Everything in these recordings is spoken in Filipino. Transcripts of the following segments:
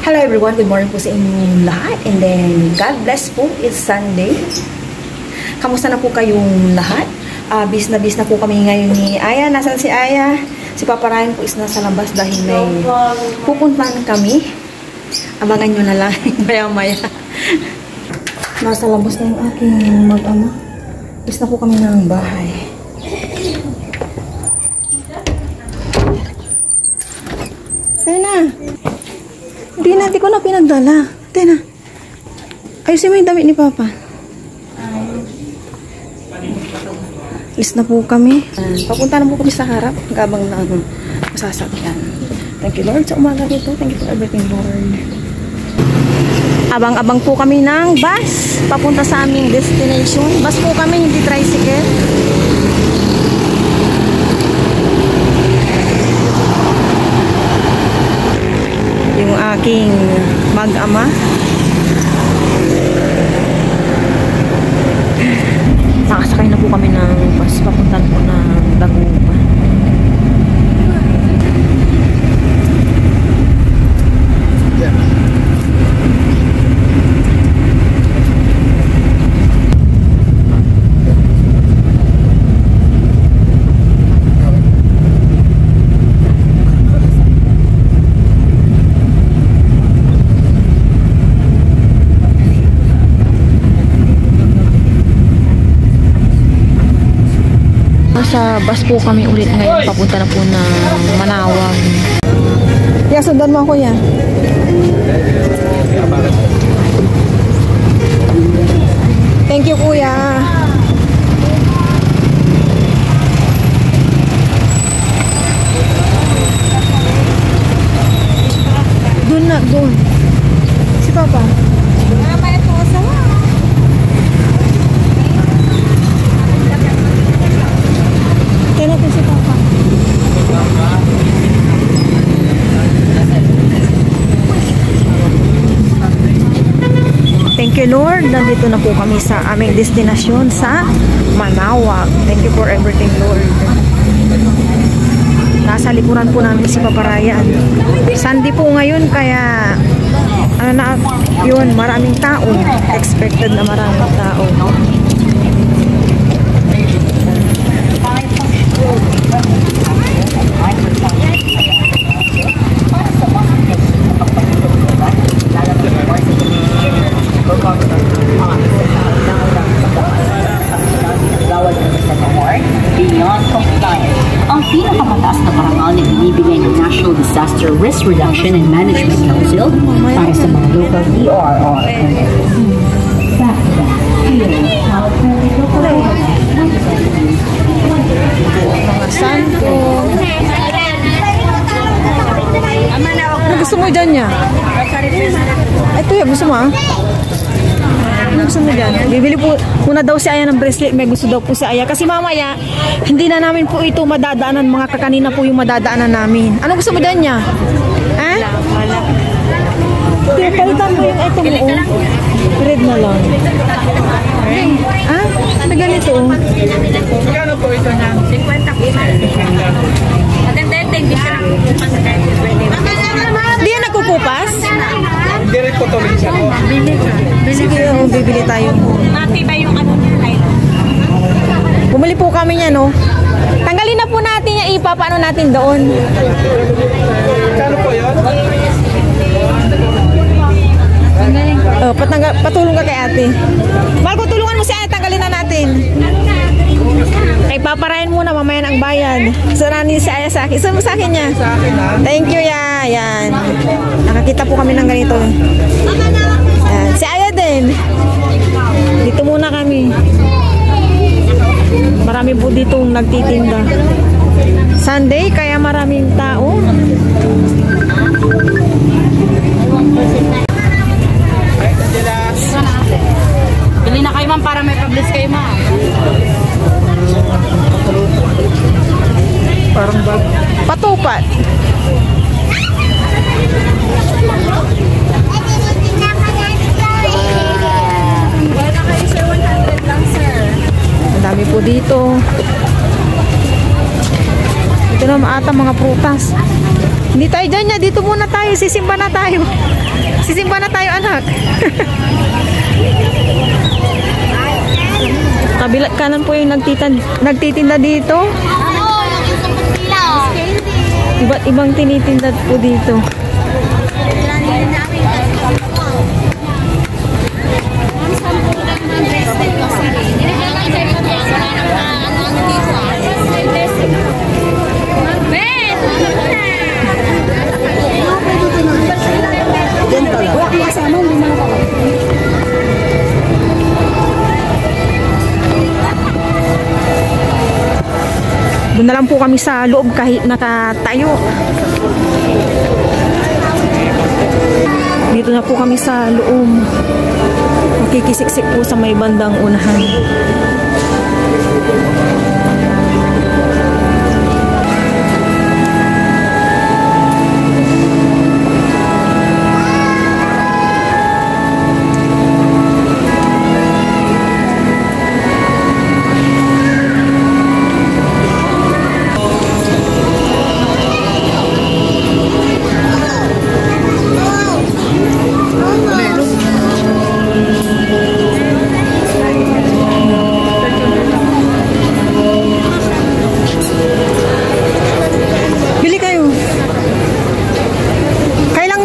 Hello everyone, good morning po sa inyong lahat. And then, God bless po, it's Sunday. Kamusta na po kayong lahat? Bis na po kami ngayon ni Aya. Nasaan si Aya? Si Papa Ryan po is nasa labas dahil may pupuntahan kami. Abangan nyo na lang, maya-maya. Nasa labas na yung aking mag-ama. Bis na po kami ng bahay. Tena! Hindi ko na pinagdala. Tena. Ayusin mo yung damit ni Papa. Alis na po kami. Papunta na po kami sa harap. Gabang na masasakyan. Thank you Lord sa umaga dito. Thank you for everything Lord. Abang-abang po kami ng bus. Papunta sa aming destination. Bus po kami, hindi tricycle. Yung aking mag-ama. Nakasakay na po kami ng bus. Papuntan po ng Dagupan. Sa bus po kami ulit ngayon. Papunta na po ng Manawag. Sundan mo ako yan. Thank you kuya. Doon na, doon. Si Papa. Thank you Lord, nandito na po kami sa aming destinasyon sa Manawag. Thank you for everything Lord. Nasa likuran po namin si Papa Ryan. Sunday po ngayon kaya yun, maraming tao. Expected na maraming tao. Beyond compliance, ang pinakamataas na parangal na binibigay ng National Disaster Risk Reduction and Management Council para sa mga local DRR. Mga santo. Ano gusto mo dyan niya? Ito ya, gusto mo ah? Ano gusto mo dyan? Bibili po muna daw si Aya ng bracelet. May gusto daw po si Aya. Kasi mamaya, hindi na namin po ito madadaanan. Mga kakanina po yung madadaanan namin. Ano gusto mo dyan niya? Ha? Hindi, palitan mo yung ito mo. Red na lang. Ha? Ano ganito? Magkano po ito na? 50 po. Maganda yung tingin ka lang. Di yan nagkukupas? Hindi rin po tuloy siya po. Sige, bibili tayo. Matibay yung ano niya. Bumili po kami niya, no? Tanggalin na po natin yung ipapaano natin doon. Magkano po yun? Patulong ka kay ate. Marco, tulungan mo si ate. Tanggalin na natin. Kay Papa Ryan muna, mamaya ang bayad. Saranin si Aya sa akin. Saan mo sa akin niya? Sa akin ha? Thank you, ya. Yan. Nakakita po kami ng ganito. Yan. Si Aya din. Dito muna kami. Marami po ditong nagtitinda. Sunday, kaya maraming tao. Bili na kayo ma'am para may publish kayo ma'am. Parang bag. Patupat. Ang dami po dito. Ito na maata mga prutas. Hindi tayo dyan niya. Dito muna tayo. Sisimba na tayo. Sisimba na tayo, anak. Kabilat kanan po yung nagtitinda dito. Iba't ibang tinitinda po dito. Doon na lang po kami sa loob kahit nakatayo. Dito na po kami sa loob. Makikisiksik po sa may bandang unahan.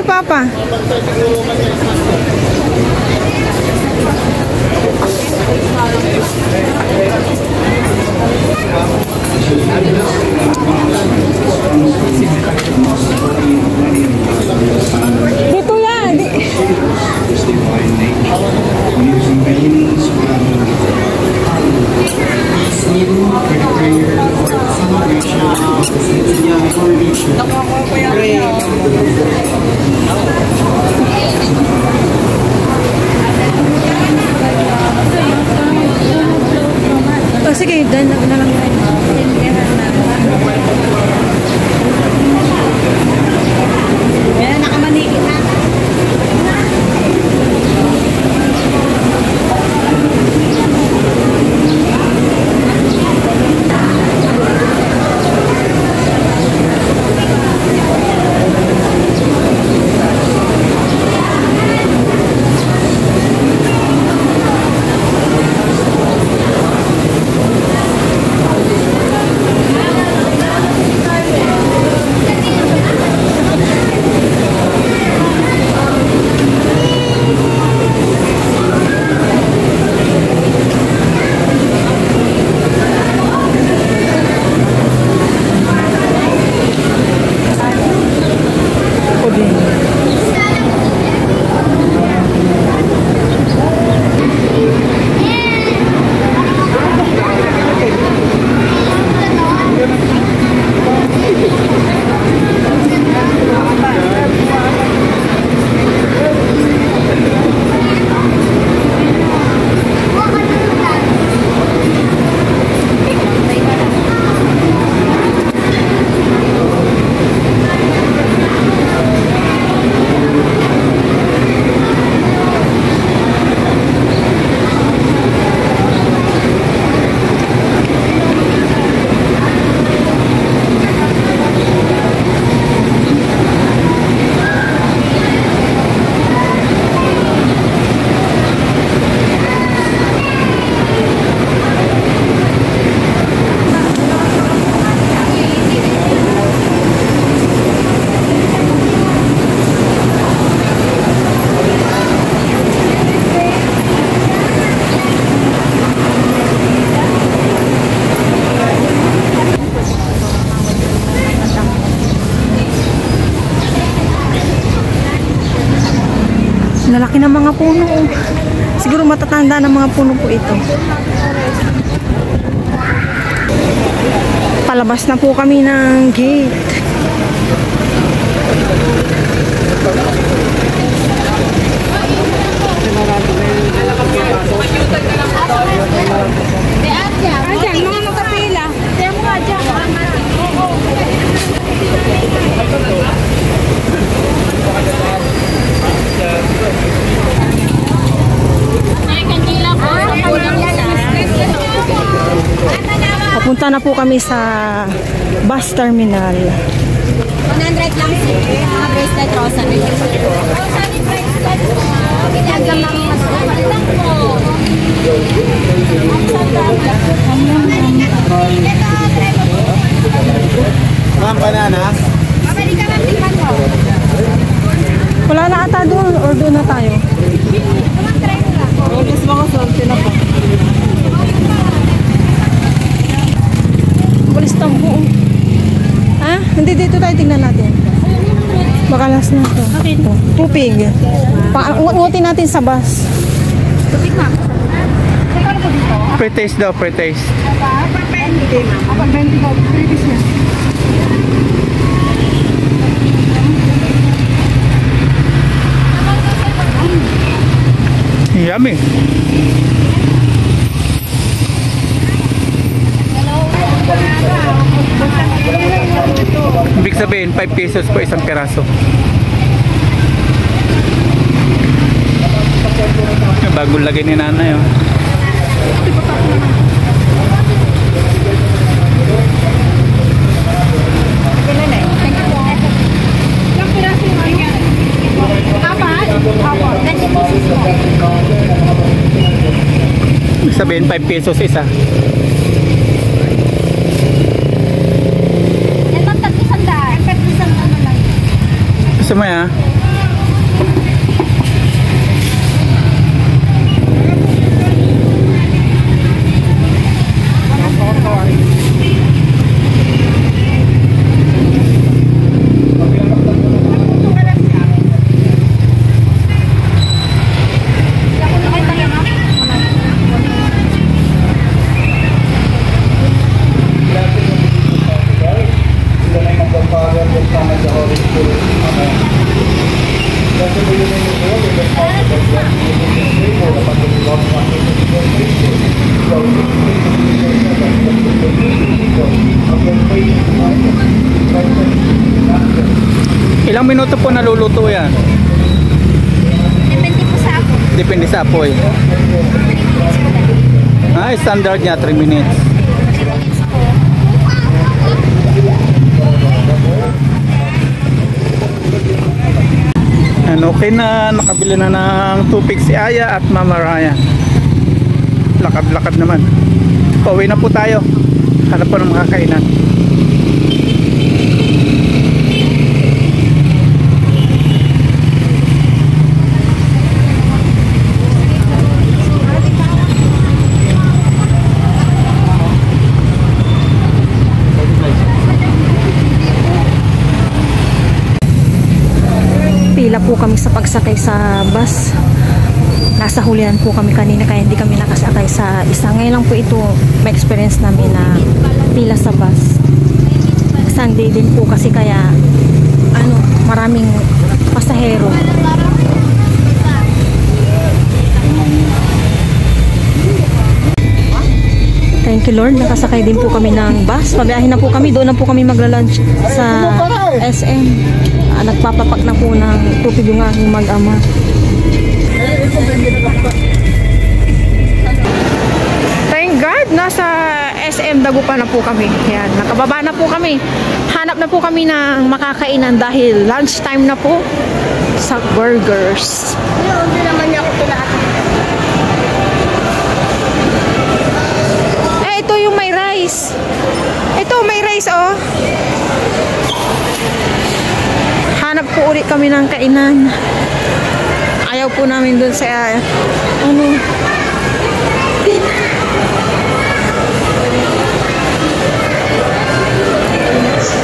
Papa. Dito yan. Oh, sige, dyan na lang tayo. Yan, nakamanigit na. Lalaki ng mga puno. Siguro matatanda ng mga puno po ito. Palabas na po kami ng gate. Ayan, mga nakapila. Kaya mo nga dyan. Papunta na po kami sa bus terminal. 100 lang si mga bracelet rosa. Saan yung bracelet mo? Ginagam lang mas lang po. Ma'am, banana? Pabalik ka ng tingnan mo. Wala na ata doon or doon na tayo? Naman try mo lang. Gusto mo ko sorte na po. Bulis tampo. Ha? Hindi dito tayo tingnan natin. Baka last na ito. Tupig. Ungutin natin sa bus. Tupig ma. Teka po dito. Pre-taste daw, pre-taste. Yummy. Ibig sabihin, 5 pesos po isang peraso. Yung bagong lagay ni nanay, oh. Ibig sabihin, 5 pesos isa. Yan lang, 300. 300 lang. Gusto mo ya? Ilang minuto po naluluto yan? Depende po sa ako. Depende sa apoy. Standard niya 3 minutes. Okay na, nakabili na ng tupig si Aya at Mama Raya. Lakad-lakad naman. Pauwi na po tayo. Hanap po ng mga kainan. Pila po kami sa pagsakay sa bus. Nasa hulihan po kami kanina kaya hindi kami nakasakay sa isa. Ngayon lang po ito may experience namin na pila sa bus. Sunday din po kasi kaya maraming pasahero. Thank you Lord, nakasakay din po kami ng bus. Pabiyahin na po kami, doon na po kami magla-lunch sa SM. Nagpapapak na po ng tupig yung aking mag-ama. Thank God, nasa SM Dagupan na po kami. Yan, nakababa na po kami. Hanap na po kami ng makakainan dahil lunchtime na po sa burgers. Hindi naman niya ako pinakita. Ito yung may rice. Ito, may rice, oh. Hanap po ulit kami ng kainan. Ayaw po namin dun sa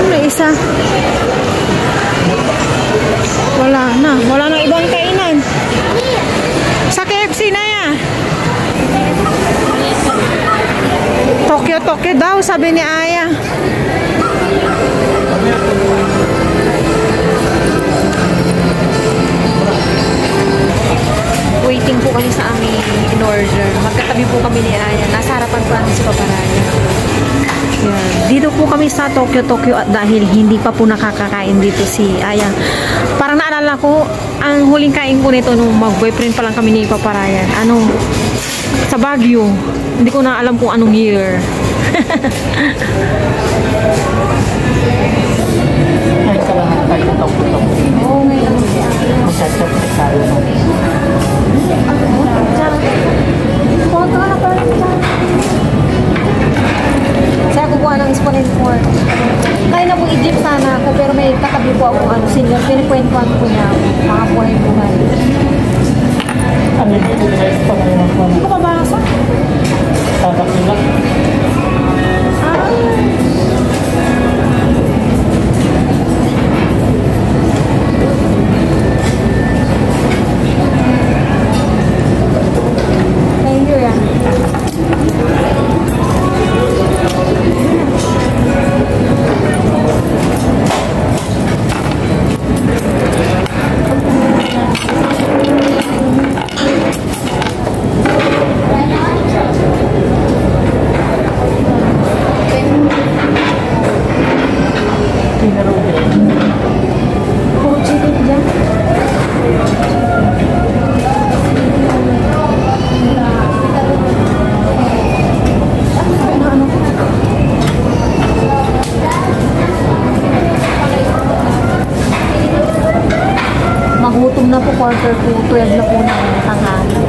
may isa. Wala na ibang kainan. Sa KFC na yan. Tokyo daw, sabi ni Aya. Waiting po kami sa aming in-order. Magkatabi po kami ni Aya. Nasa harapan po namin si Paparaya. Yan. Dito po kami sa Tokyo at dahil hindi pa po nakakakain dito si Aya. Parang naalala ko, ang huling kain ko nito nung mag-boyfriend pa lang kami ni Paparayan. Sa Baguio. Hindi ko na alam kung anong year. Ay, ako ano, senior, pinakwentuhan ko niya mga buhay-buhay. Ano yung pinag pa na yung Hindi ko mabasa. tatak nila? Thank you yan. Puro chicken dyan. Magutom na po, quarter to 12 na po ng tanghali.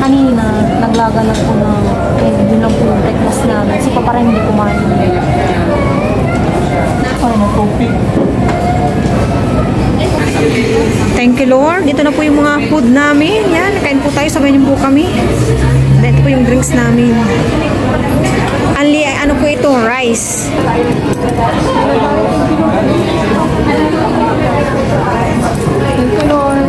Kanina, naglaga lang po ng yun lang po yung breakfast namin. Si Papa rin hindi kumain. Ano, tupig? Thank you, Lord. Dito na po yung mga food namin. Yan, kain po tayo. Sabay niyo po kami. Dito po yung drinks namin. Anli, ano po ito? Rice. Thank you, Lord.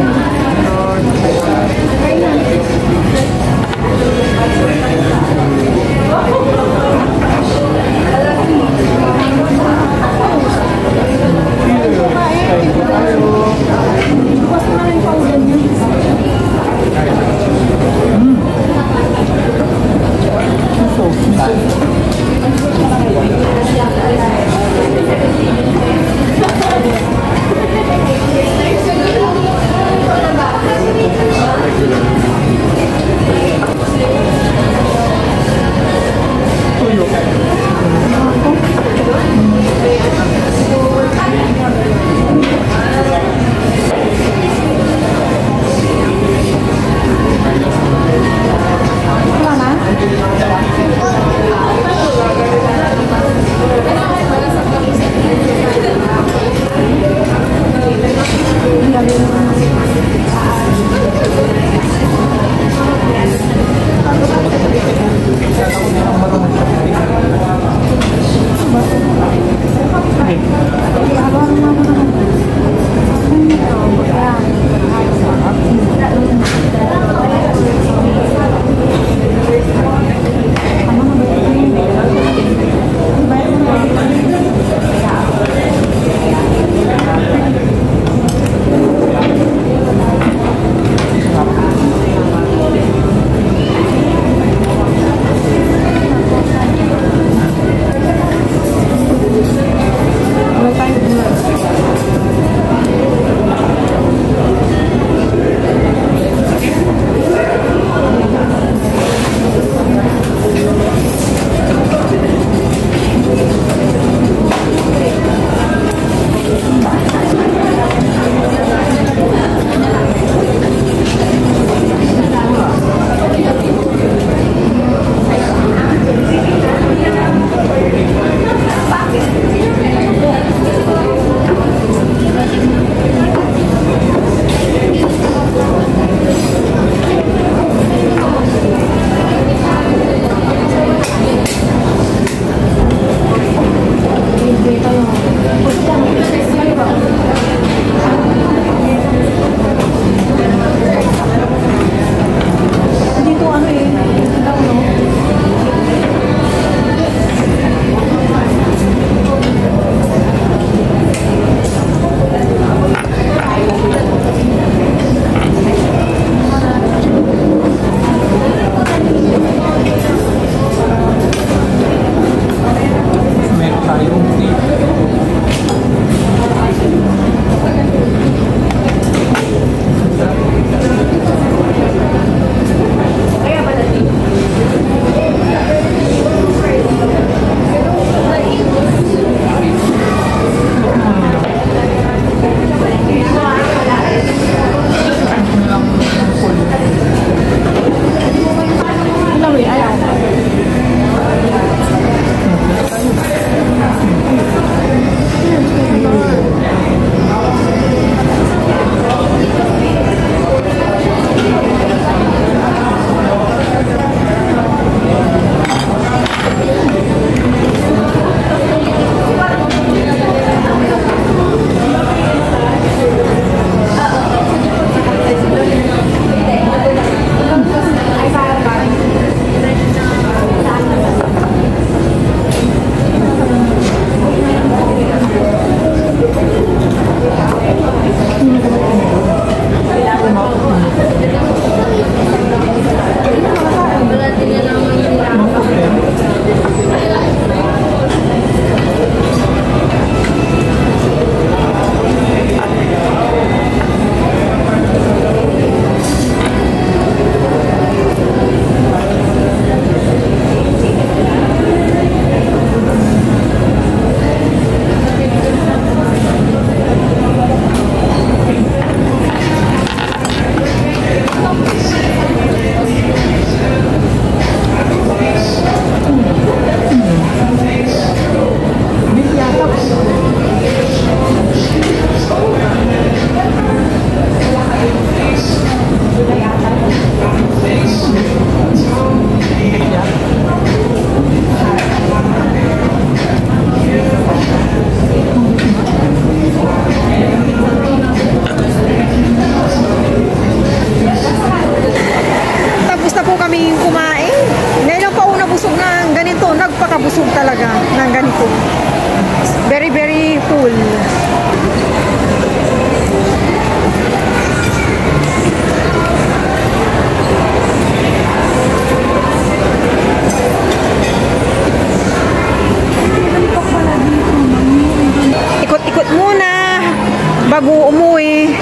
talaga ng ganito. Very, very full. Ikot-ikot muna bago umuwi.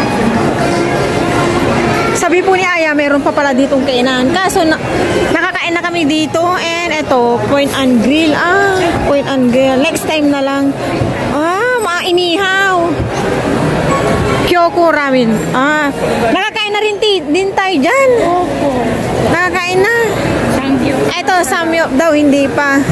Sabi po ni Aya, meron pa pala ditong kainan. Kaso, nakakain na kami dito. And eto, Point and Grill. Point and Grill. Next time na lang. Mga inihaw. Kyoko ramen. Nakakain na rin din tayo dyan. Opo. Nakakain na. Thank you. Eto, samyup daw, hindi pa.